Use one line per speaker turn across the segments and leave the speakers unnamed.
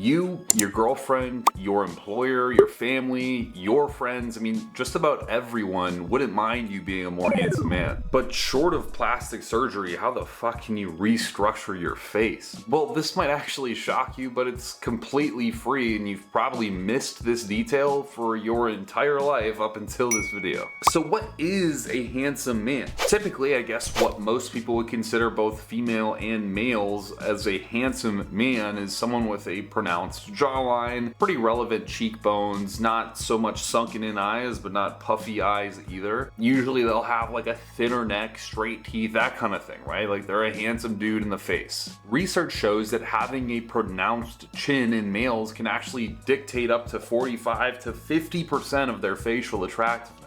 You, your girlfriend, your employer, your family, your friends, I mean, just about everyone wouldn't mind you being a more handsome man. But short of plastic surgery, how the fuck can you restructure your face? Well, this might actually shock you, but it's completely free and you've probably missed this detail for your entire life up until this video. So what is a handsome man? Typically, I guess what most people would consider both female and males as a handsome man is someone with a pronounced jawline, pretty relevant cheekbones, not so much sunken in eyes, but not puffy eyes either. Usually they'll have like a thinner neck, straight teeth, that kind of thing, right? Like they're a handsome dude in the face. Research shows that having a pronounced chin in males can actually dictate up to 45 to 50% of their facial attractiveness.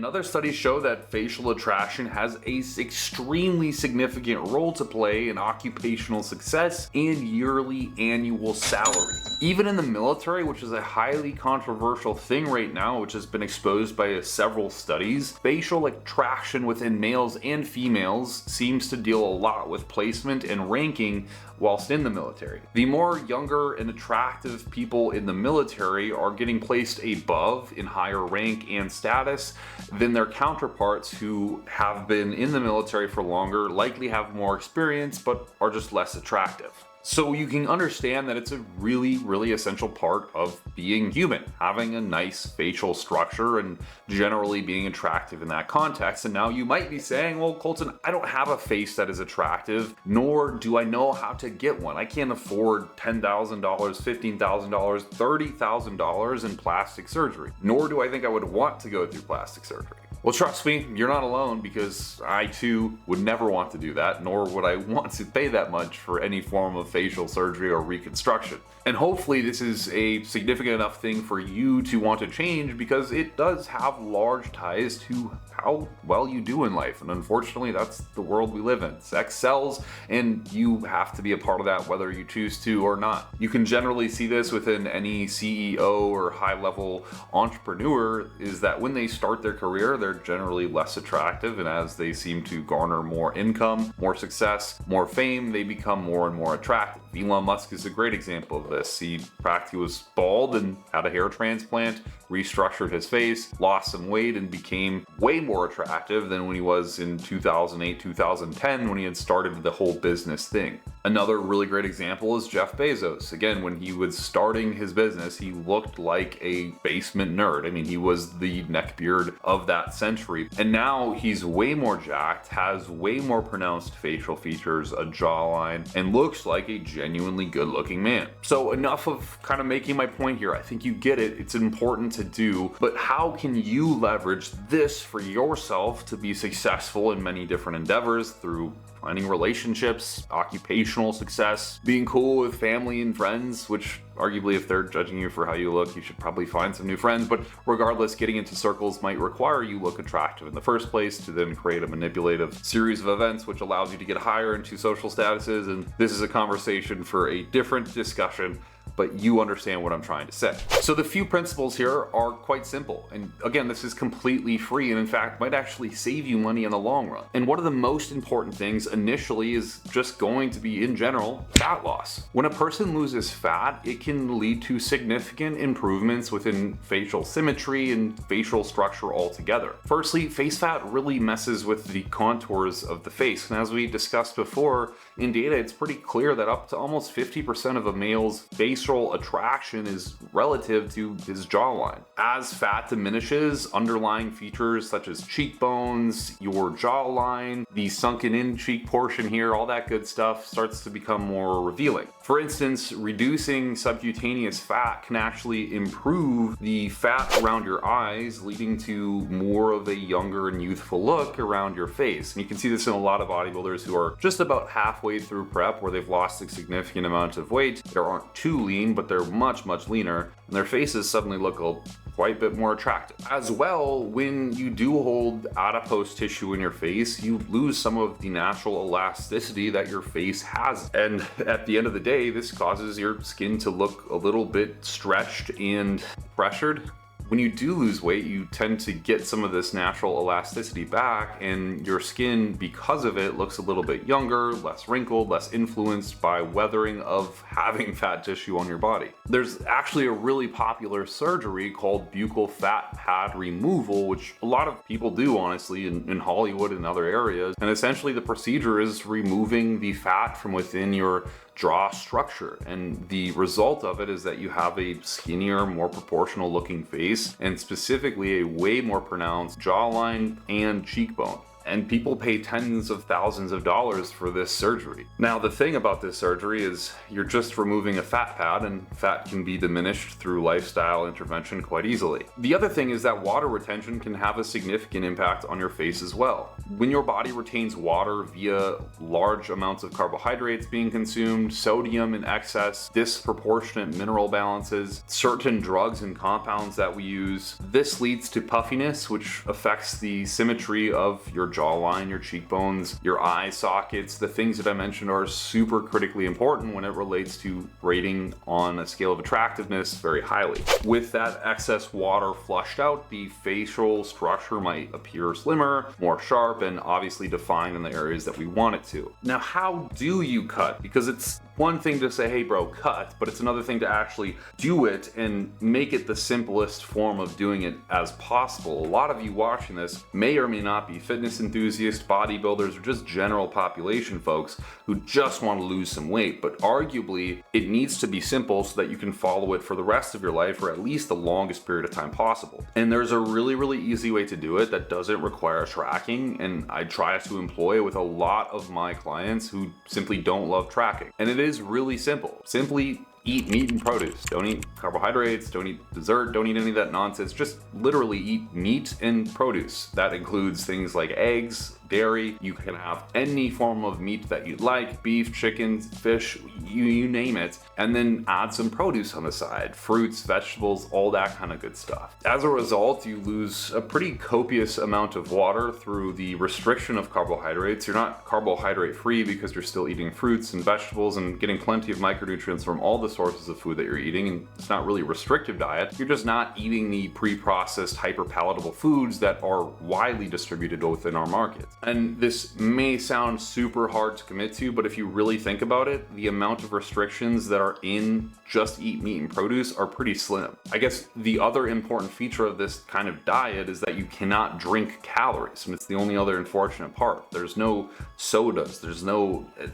Other studies show that facial attraction has an extremely significant role to play in occupational success and yearly annual salary. Even in the military, which is a highly controversial thing right now, which has been exposed by several studies, facial attraction within males and females seems to deal a lot with placement and ranking whilst in the military. The more younger and attractive people in the military are getting placed above in higher rank and status than their counterparts who have been in the military for longer, likely have more experience, but are just less attractive. So you can understand that it's a really essential part of being human, having a nice facial structure and generally being attractive in that context. And now you might be saying, well, Colton, I don't have a face that is attractive, nor do I know how to get one. I can't afford $10,000, $15,000, $30,000 in plastic surgery, nor do I think I would want to go through plastic surgery. Well, trust me, you're not alone, because I too would never want to do that, nor would I want to pay that much for any form of facial surgery or reconstruction. And hopefully this is a significant enough thing for you to want to change, because it does have large ties to how well you do in life. And unfortunately, that's the world we live in. Sex sells, and you have to be a part of that whether you choose to or not. You can generally see this within any CEO or high-level entrepreneur, is that when they start their career, they're generally less attractive, and as they seem to garner more income, more success, more fame, they become more and more attractive. Elon Musk is a great example of this. He practically was bald and had a hair transplant, restructured his face, lost some weight, and became way more attractive than when he was in 2008, 2010, when he had started the whole business thing. Another really great example is Jeff Bezos. Again, when he was starting his business, he looked like a basement nerd. I mean, he was the neckbeard of that century. And now he's way more jacked, has way more pronounced facial features, a jawline, and looks like a genuinely good-looking man. So enough of kind of making my point here. I think you get it. It's important to do, but how can you leverage this for yourself to be successful in many different endeavors through finding relationships, occupational success, being cool with family and friends, which arguably if they're judging you for how you look, you should probably find some new friends. But regardless, getting into circles might require you look attractive in the first place to then create a manipulative series of events which allows you to get higher into social statuses. And this is a conversation for a different discussion, but you understand what I'm trying to say. So the few principles here are quite simple. And again, this is completely free, and in fact might actually save you money in the long run. And one of the most important things initially is just going to be, in general, fat loss. When a person loses fat, it can lead to significant improvements within facial symmetry and facial structure altogether. Firstly, face fat really messes with the contours of the face. And as we discussed before, in data, it's pretty clear that up to almost 50% of a male's facial attraction is relative to his jawline. As fat diminishes, underlying features such as cheekbones, your jawline, the sunken in cheek portion here, all that good stuff starts to become more revealing. For instance, reducing subcutaneous fat can actually improve the fat around your eyes, leading to more of a younger and youthful look around your face. And you can see this in a lot of bodybuilders who are just about halfway through prep, where they've lost a significant amount of weight. They aren't too lean, but they're much leaner, and their faces suddenly look a quite a bit more attractive. As well, when you do hold adipose tissue in your face, you lose some of the natural elasticity that your face has. And at the end of the day, this causes your skin to look a little bit stretched and pressured. When you do lose weight, you tend to get some of this natural elasticity back, and your skin, because of it, looks a little bit younger, less wrinkled, less influenced by weathering of having fat tissue on your body. There's actually a really popular surgery called buccal fat pad removal, which a lot of people do, honestly, in Hollywood and other areas. And essentially the procedure is removing the fat from within your jaw structure, and the result of it is that you have a skinnier, more proportional looking face, and specifically a way more pronounced jawline and cheekbone. And people pay tens of thousands of dollars for this surgery. Now, the thing about this surgery is you're just removing a fat pad, and fat can be diminished through lifestyle intervention quite easily. The other thing is that water retention can have a significant impact on your face as well. When your body retains water via large amounts of carbohydrates being consumed, sodium in excess, disproportionate mineral balances, certain drugs and compounds that we use, this leads to puffiness, which affects the symmetry of your jawline, your cheekbones, your eye sockets. The things that I mentioned are super critically important when it relates to rating on a scale of attractiveness very highly. With that excess water flushed out, the facial structure might appear slimmer, more sharp, and obviously defined in the areas that we want it to. Now, how do you cut? Because it's one thing to say, hey bro, cut, but it's another thing to actually do it and make it the simplest form of doing it as possible. A lot of you watching this may or may not be fitness enthusiasts, bodybuilders, or just general population folks who just want to lose some weight, but arguably it needs to be simple so that you can follow it for the rest of your life, or at least the longest period of time possible. And there's a really easy way to do it that doesn't require tracking, and I try to employ with a lot of my clients who simply don't love tracking. And it is really simple. Simply eat meat and produce. Don't eat carbohydrates, don't eat dessert, don't eat any of that nonsense. Just literally eat meat and produce. That includes things like eggs, dairy. You can have any form of meat that you'd like, beef, chicken, fish, you name it, and then add some produce on the side, fruits, vegetables, all that kind of good stuff. As a result, you lose a pretty copious amount of water through the restriction of carbohydrates. You're not carbohydrate free because you're still eating fruits and vegetables and getting plenty of micronutrients from all the sources of food that you're eating, and it's not really a restrictive diet. You're just not eating the pre-processed, hyper-palatable foods that are widely distributed within our markets. And this may sound super hard to commit to, but if you really think about it, the amount of restrictions that are in just eat meat and produce are pretty slim. I guess the other important feature of this kind of diet is that you cannot drink calories, and it's the only other unfortunate part. There's no sodas, there's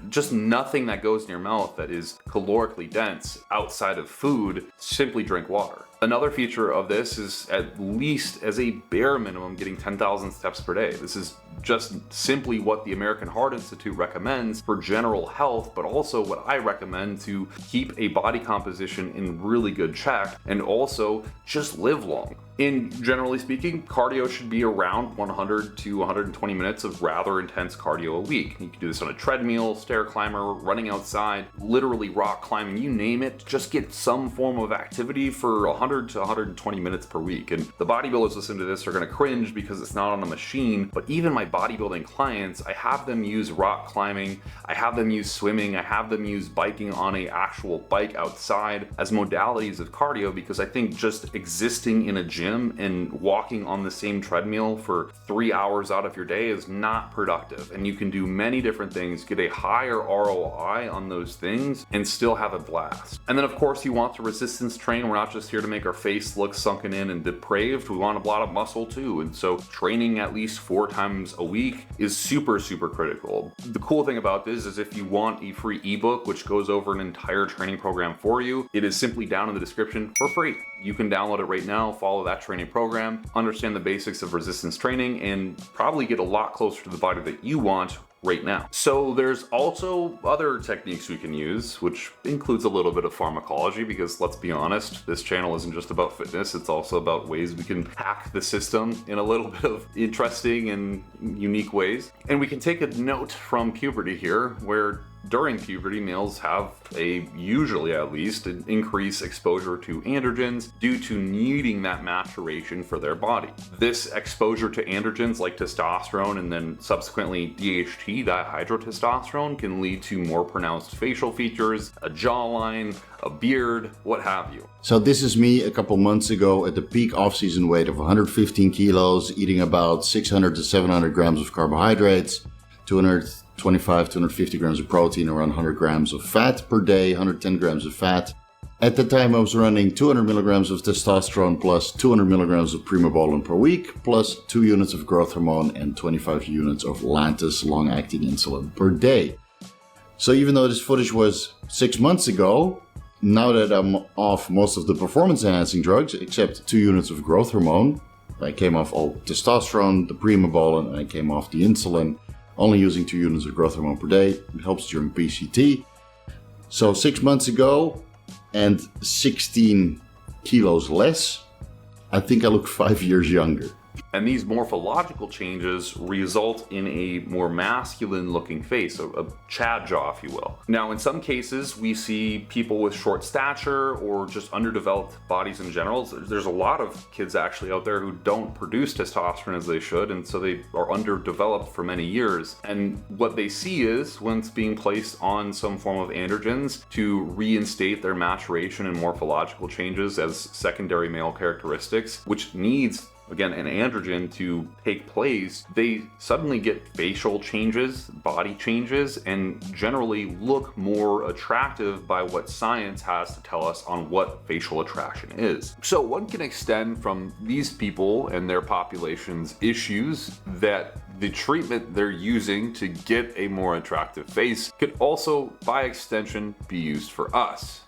just nothing that goes in your mouth that is calorically dense outside of food. Simply drink water. Another feature of this is, at least as a bare minimum, getting 10,000 steps per day. This is just simply what the American Heart Institute recommends for general health, but also what I recommend to keep a body composition in really good check and also just live long. Generally speaking, cardio should be around 100 to 120 minutes of rather intense cardio a week. You can do this on a treadmill, stair climber, running outside, literally rock climbing, you name it. Just get some form of activity for 100 to 120 minutes per week. And the bodybuilders listening to this are going to cringe because it's not on a machine, but even my bodybuilding clients, I have them use rock climbing, I have them use swimming, I have them use biking on a actual bike outside as modalities of cardio, because I think just existing in a gym and walking on the same treadmill for 3 hours out of your day is not productive. And you can do many different things, get a higher ROI on those things, and still have a blast. And then of course you want to resistance train. We're not just here to make our face look sunken in and depraved. We want a lot of muscle too. And so training at least 4 times a week is super critical. The cool thing about this is if you want a free ebook which goes over an entire training program for you, it is simply down in the description for free. You can download it right now, follow that training program, understand the basics of resistance training, and probably get a lot closer to the body that you want right now. So there's also other techniques we can use, which includes a little bit of pharmacology, because let's be honest, this channel isn't just about fitness, it's also about ways we can hack the system in a little bit of interesting and unique ways. And we can take a note from puberty here, where During puberty, males have usually at least, an increased exposure to androgens due to needing that maturation for their body. This exposure to androgens like testosterone and then subsequently DHT, dihydrotestosterone, can lead to more pronounced facial features, a jawline, a beard, what have you.
So this is me a couple months ago at the peak off-season weight of 115 kilos, eating about 600 to 700 grams of carbohydrates, 225, 250 grams of protein, around 100 grams of fat per day, 110 grams of fat. At the time I was running 200 milligrams of testosterone plus 200 milligrams of primobolan per week, plus 2 units of growth hormone and 25 units of Lantus long-acting insulin per day. So even though this footage was 6 months ago, now that I'm off most of the performance-enhancing drugs, except 2 units of growth hormone, I came off all testosterone, the primobolan, and I came off the insulin, only using 2 units of growth hormone per day. It helps during PCT. So 6 months ago, and 16 kilos less, I think I look 5 years younger.
And these morphological changes result in a more masculine looking face, a Chad jaw, if you will. Now, in some cases, we see people with short stature or just underdeveloped bodies in general. There's a lot of kids actually out there who don't produce testosterone as they should, and so they are underdeveloped for many years. And what they see is, when it's being placed on some form of androgens to reinstate their maturation and morphological changes as secondary male characteristics, which needs, again, an androgen to take place, they suddenly get facial changes, body changes, and generally look more attractive by what science has to tell us on what facial attraction is. So one can extend from these people and their population's issues that the treatment they're using to get a more attractive face could also, by extension, be used for us.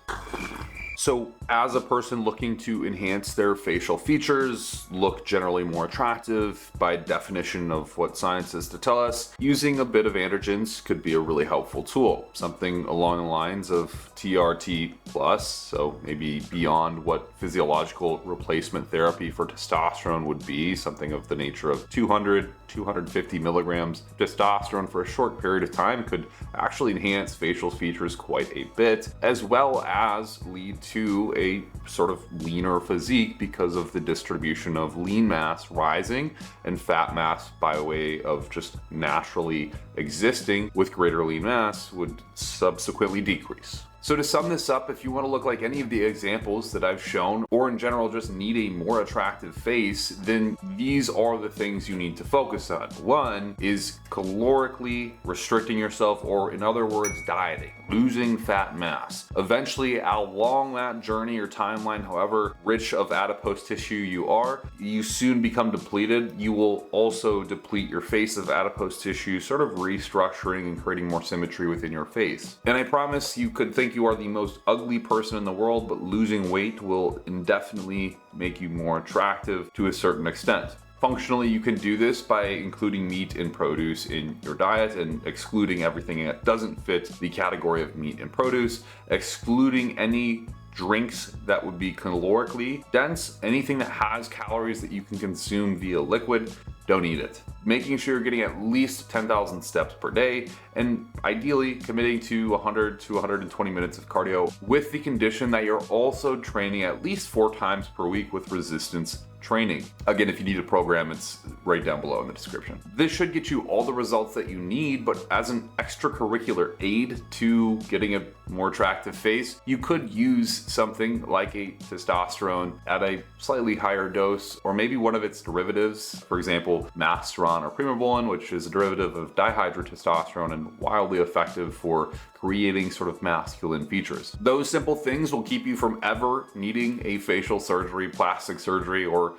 So as a person looking to enhance their facial features, look generally more attractive, by definition of what science is to tell us, using a bit of androgens could be a really helpful tool. Something along the lines of TRT+, so maybe beyond what physiological replacement therapy for testosterone would be, something of the nature of 200, 250 milligrams of testosterone for a short period of time could actually enhance facial features quite a bit, as well as lead to a sort of leaner physique because of the distribution of lean mass rising and fat mass by way of just naturally existing with greater lean mass would subsequently decrease. So to sum this up, if you want to look like any of the examples that I've shown, or in general just need a more attractive face, then these are the things you need to focus on. One is calorically restricting yourself, or in other words, dieting, losing fat mass. Eventually, along that journey or timeline, however rich of adipose tissue you are, you soon become depleted. You will also deplete your face of adipose tissue, sort of restructuring and creating more symmetry within your face. And I promise you could think you are the most ugly person in the world, but losing weight will indefinitely make you more attractive to a certain extent. Functionally, you can do this by including meat and produce in your diet and excluding everything that doesn't fit the category of meat and produce, excluding any drinks that would be calorically dense, anything that has calories that you can consume via liquid, don't eat it. Making sure you're getting at least 10,000 steps per day, and ideally committing to 100 to 120 minutes of cardio, with the condition that you're also training at least 4 times per week with resistance training. Again, if you need a program, it's right down below in the description. This should get you all the results that you need, but as an extracurricular aid to getting a more attractive face, you could use something like a testosterone at a slightly higher dose, or maybe one of its derivatives, for example, masteron or primobolan, which is a derivative of dihydrotestosterone and wildly effective for creating sort of masculine features. Those simple things will keep you from ever needing a facial surgery, plastic surgery, or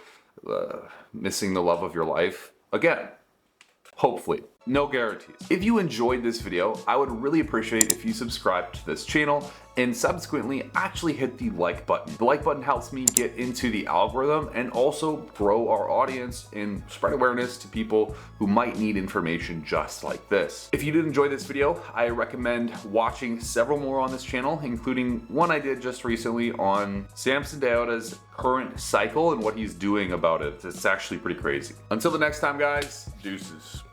missing the love of your life again. Hopefully. No guarantees. If you enjoyed this video, I would really appreciate if you subscribe to this channel and subsequently actually hit the like button. The like button helps me get into the algorithm and also grow our audience and spread awareness to people who might need information just like this. If you did enjoy this video, I recommend watching several more on this channel, including one I did just recently on Samson Deoda's current cycle and what he's doing about it. It's actually pretty crazy. Until the next time, guys, deuces.